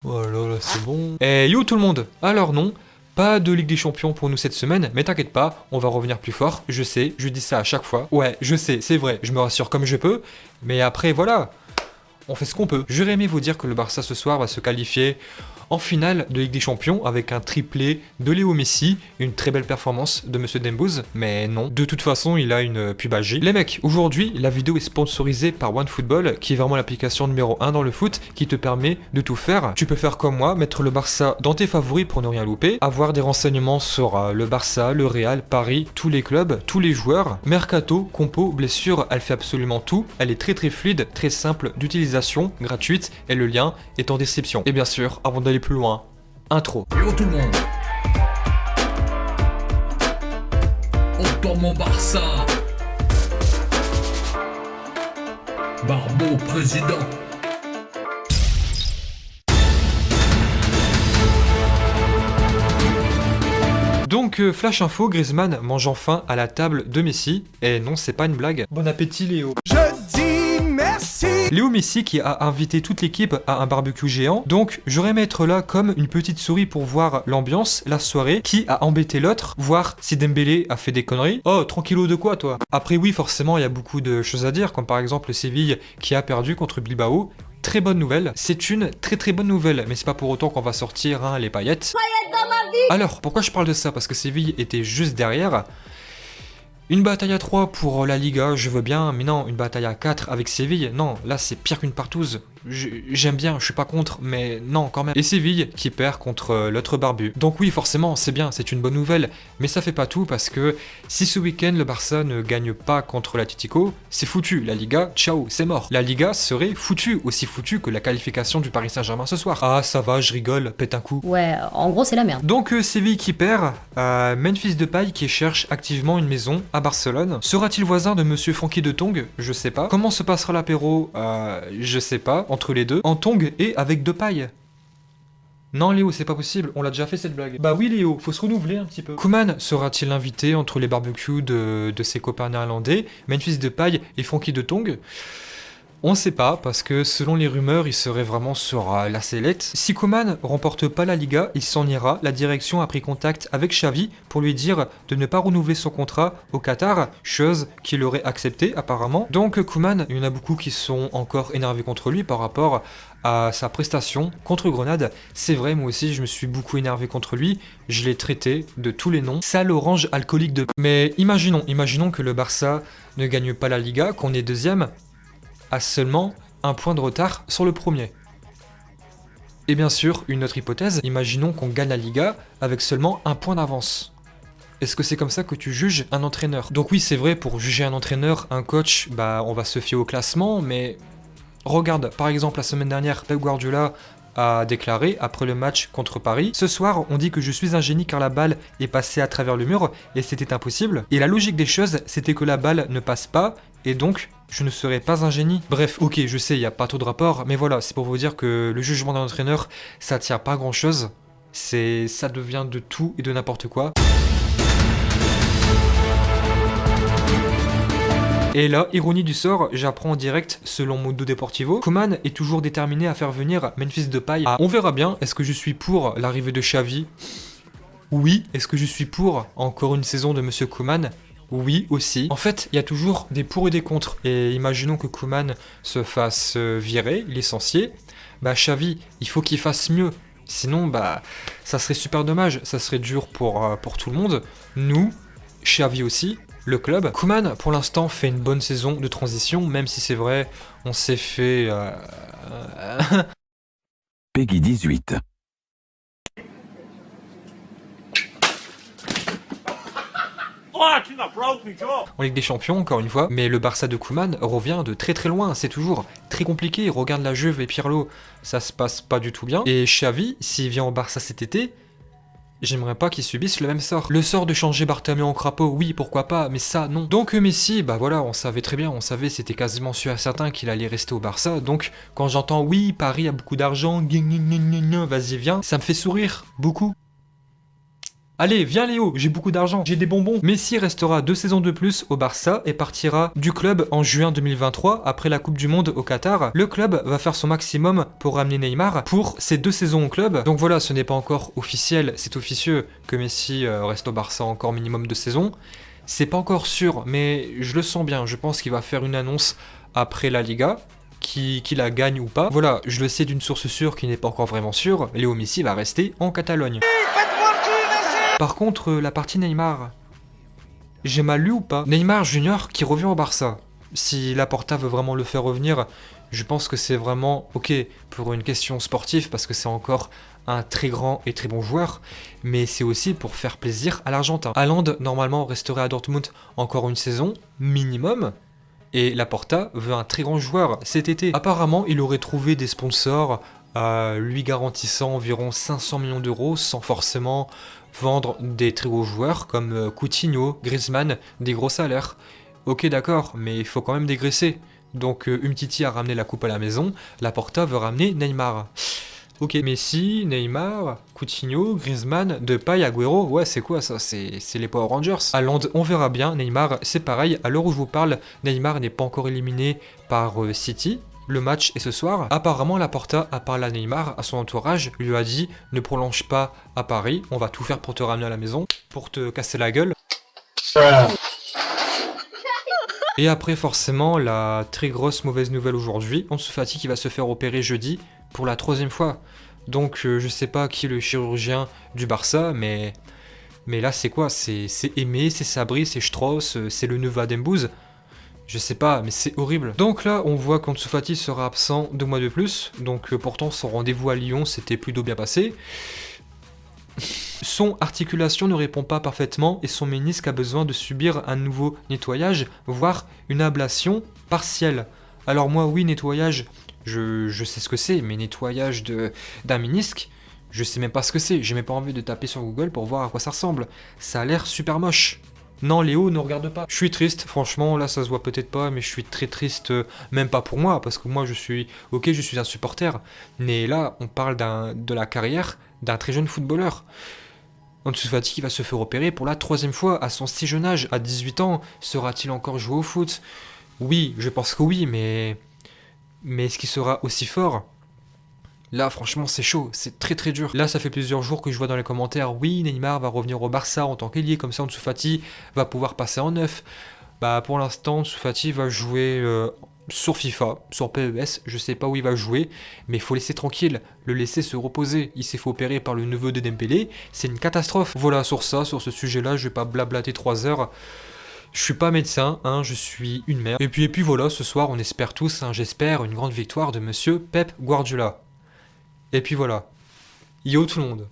Voilà, là c'est bon. Et yo tout le monde. Alors non, pas de Ligue des Champions pour nous cette semaine, mais t'inquiète pas, on va revenir plus fort. Je sais, je dis ça à chaque fois. Ouais, je sais, c'est vrai, je me rassure comme je peux. Mais après, voilà, on fait ce qu'on peut. J'aurais aimé vous dire que le Barça ce soir va se qualifier en finale de Ligue des Champions avec un triplé de Léo Messi, une très belle performance de Monsieur Dembouz, mais non. De toute façon, il a une pubalgie. Les mecs, aujourd'hui, la vidéo est sponsorisée par OneFootball, qui est vraiment l'application numéro 1 dans le foot, qui te permet de tout faire. Tu peux faire comme moi, mettre le Barça dans tes favoris pour ne rien louper, avoir des renseignements sur le Barça, le Real, Paris, tous les clubs, tous les joueurs, mercato, compo, blessure, elle fait absolument tout. Elle est très fluide, très simple d'utilisation, gratuite, et le lien est en description. Et bien sûr, avant d'aller plus loin, intro. Yo tout le monde. On tourne mon Barça. Barbeau président. Donc, flash info, Griezmann mange enfin à la table de Messi. Et non, c'est pas une blague. Bon appétit Léo. Je dis merci. Léo Messi qui a invité toute l'équipe à un barbecue géant. Donc, j'aurais aimé être là comme une petite souris pour voir l'ambiance, la soirée, qui a embêté l'autre, voir si Dembélé a fait des conneries. Oh, tranquillo de quoi toi? Après oui, forcément, il y a beaucoup de choses à dire, comme par exemple Séville qui a perdu contre Bilbao. Très bonne nouvelle, c'est une très bonne nouvelle, mais c'est pas pour autant qu'on va sortir les paillettes. Alors, pourquoi je parle de ça? Parce que Séville était juste derrière. Une bataille à 3 pour la Liga, je veux bien, mais non, une bataille à 4 avec Séville, non, là c'est pire qu'une partouze. J'aime bien, je suis pas contre, mais non quand même. Et Séville qui perd contre l'autre barbu. Donc oui, forcément, c'est bien, c'est une bonne nouvelle, mais ça fait pas tout parce que si ce week-end le Barça ne gagne pas contre l'Atlético, c'est foutu. La Liga, ciao, c'est mort. La Liga serait foutue, aussi foutue que la qualification du Paris Saint-Germain ce soir. Ah, ça va, je rigole, pète un coup. Ouais, en gros, c'est la merde. Donc Séville qui perd, Memphis Depay qui cherche activement une maison à Barcelone. Sera-t-il voisin de Monsieur Francky de Tong? Je sais pas. Comment se passera l'apéro? Je sais pas. Entre les deux, en Tong et avec Depay. Non Léo, c'est pas possible, on l'a déjà fait cette blague. Bah oui Léo, faut se renouveler un petit peu. Koeman sera-t-il invité entre les barbecues de ses copains néerlandais, Memphis Depay et Francky de Tong? On sait pas, parce que selon les rumeurs, il serait vraiment sur la sellette. Si Koeman remporte pas la Liga, il s'en ira. La direction a pris contact avec Xavi pour lui dire de ne pas renouveler son contrat au Qatar, chose qu'il aurait acceptée apparemment. Donc Koeman, il y en a beaucoup qui sont encore énervés contre lui par rapport à sa prestation contre Grenade. C'est vrai, moi aussi, je me suis beaucoup énervé contre lui. Je l'ai traité de tous les noms. Sale orange alcoolique de... Mais imaginons que le Barça ne gagne pas la Liga, qu'on est deuxième, à seulement un point de retard sur le premier. Et bien sûr, une autre hypothèse, imaginons qu'on gagne la Liga avec seulement un point d'avance. Est-ce que c'est comme ça que tu juges un entraîneur? Donc oui, c'est vrai, pour juger un entraîneur, un coach, bah on va se fier au classement, mais regarde, par exemple, la semaine dernière, Pep Guardiola a déclaré après le match contre Paris: ce soir, on dit que je suis un génie car la balle est passée à travers le mur et c'était impossible. Et la logique des choses, c'était que la balle ne passe pas et donc je ne serais pas un génie. Bref, ok, je sais, il n'y a pas trop de rapport, mais voilà, c'est pour vous dire que le jugement d'un entraîneur, ça tient pas grand chose. Ça devient de tout et de n'importe quoi. Et là, ironie du sort, j'apprends en direct, selon Mundo Deportivo, Koeman est toujours déterminé à faire venir Memphis Depay. On verra bien, est-ce que je suis pour l'arrivée de Xavi? Oui. Est-ce que je suis pour encore une saison de Monsieur Koeman? Oui, aussi. En fait, il y a toujours des pour et des contre. Et imaginons que Koeman se fasse virer, licencier. Bah Xavi, il faut qu'il fasse mieux. Sinon, bah, ça serait super dommage. Ça serait dur pour tout le monde. Nous, Xavi aussi. Le club. Koeman, pour l'instant, fait une bonne saison de transition, même si c'est vrai, on s'est fait... Peggy 18. En Ligue des Champions, encore une fois, mais le Barça de Koeman revient de très loin, c'est toujours très compliqué. Regarde la Juve et Pirlo, ça se passe pas du tout bien. Et Xavi, s'il vient au Barça cet été, j'aimerais pas qu'ils subissent le même sort. Le sort de changer Bartomeu en crapaud, oui, pourquoi pas, mais ça, non. Donc Messi, bah voilà, on savait très bien, on savait, c'était quasiment sûr et certain qu'il allait rester au Barça. Donc quand j'entends, oui, Paris a beaucoup d'argent, vas-y viens, ça me fait sourire, beaucoup. Allez, viens Léo, j'ai beaucoup d'argent, j'ai des bonbons. Messi restera 2 saisons de plus au Barça et partira du club en juin 2023 après la Coupe du Monde au Qatar. Le club va faire son maximum pour ramener Neymar pour ces 2 saisons au club. Donc voilà, ce n'est pas encore officiel, c'est officieux que Messi reste au Barça encore minimum 2 saisons. C'est pas encore sûr, mais je le sens bien, je pense qu'il va faire une annonce après la Liga. Qui la gagne ou pas. Voilà, je le sais d'une source sûre qui n'est pas encore vraiment sûre, Léo Messi va rester en Catalogne. Par contre, la partie Neymar, j'ai mal lu ou pas? Neymar Junior qui revient au Barça. Si Laporta veut vraiment le faire revenir, je pense que c'est vraiment ok pour une question sportive parce que c'est encore un très grand et très bon joueur, mais c'est aussi pour faire plaisir à l'Argentin. Haaland normalement resterait à Dortmund encore une saison minimum. Et Laporta veut un très grand joueur cet été. Apparemment, il aurait trouvé des sponsors lui garantissant environ 500 millions d'euros sans forcément vendre des très gros joueurs comme Coutinho, Griezmann, des gros salaires. Ok d'accord, mais il faut quand même dégraisser. Donc Umtiti a ramené la coupe à la maison, Laporta veut ramener Neymar. Ok, Messi, Neymar, Coutinho, Griezmann, Depay, Agüero, ouais c'est quoi ça? C'est les Power Rangers. Haaland, on verra bien, Neymar c'est pareil, à l'heure où je vous parle, Neymar n'est pas encore éliminé par City. Le match est ce soir. Apparemment, Laporta a parlé à Neymar, à son entourage, lui a dit ne prolonge pas à Paris, on va tout faire pour te ramener à la maison, pour te casser la gueule. Et après, forcément, la très grosse mauvaise nouvelle aujourd'hui, Ansu Fati qui va se faire opérer jeudi pour la 3e fois. Donc, je sais pas qui est le chirurgien du Barça, mais là, c'est quoi? C'est Aimé, c'est Sabri, c'est Strauss, c'est le neveu Dembouz. Je sais pas, mais c'est horrible. Donc là, on voit qu'Ansu Fati sera absent 2 mois de plus. Donc pourtant, son rendez-vous à Lyon s'était plutôt bien passé. Son articulation ne répond pas parfaitement et son ménisque a besoin de subir un nouveau nettoyage, voire une ablation partielle. Alors moi, oui, nettoyage, je sais ce que c'est, mais nettoyage d'un ménisque, je sais même pas ce que c'est. J'ai même pas envie de taper sur Google pour voir à quoi ça ressemble. Ça a l'air super moche. Non, Léo, ne regarde pas. Je suis triste, franchement, là ça se voit peut-être pas, mais je suis très triste, même pas pour moi, parce que moi je suis un supporter, mais là on parle de la carrière d'un très jeune footballeur. Ansu Fati qui va se faire opérer pour la 3e fois à son si jeune âge, à 18 ans, sera-t-il encore joué au foot? Oui, je pense que oui, mais est-ce qu'il sera aussi fort? Là, franchement, c'est chaud, c'est très très dur. Là, ça fait plusieurs jours que je vois dans les commentaires, oui, Neymar va revenir au Barça en tant qu'ailier, comme ça Ansu Fati va pouvoir passer en neuf. Bah, pour l'instant, Ansu Fati va jouer sur FIFA, sur PES, je sais pas où il va jouer, mais il faut laisser tranquille, le laisser se reposer. Il s'est fait opérer par le neveu de Dembélé, c'est une catastrophe. Voilà, sur ce sujet-là, je vais pas blablater 3 heures. Je suis pas médecin, hein, je suis une mère. Et puis voilà, ce soir, on espère tous, hein, j'espère, une grande victoire de monsieur Pep Guardiola. Et puis voilà. Yo tout le monde.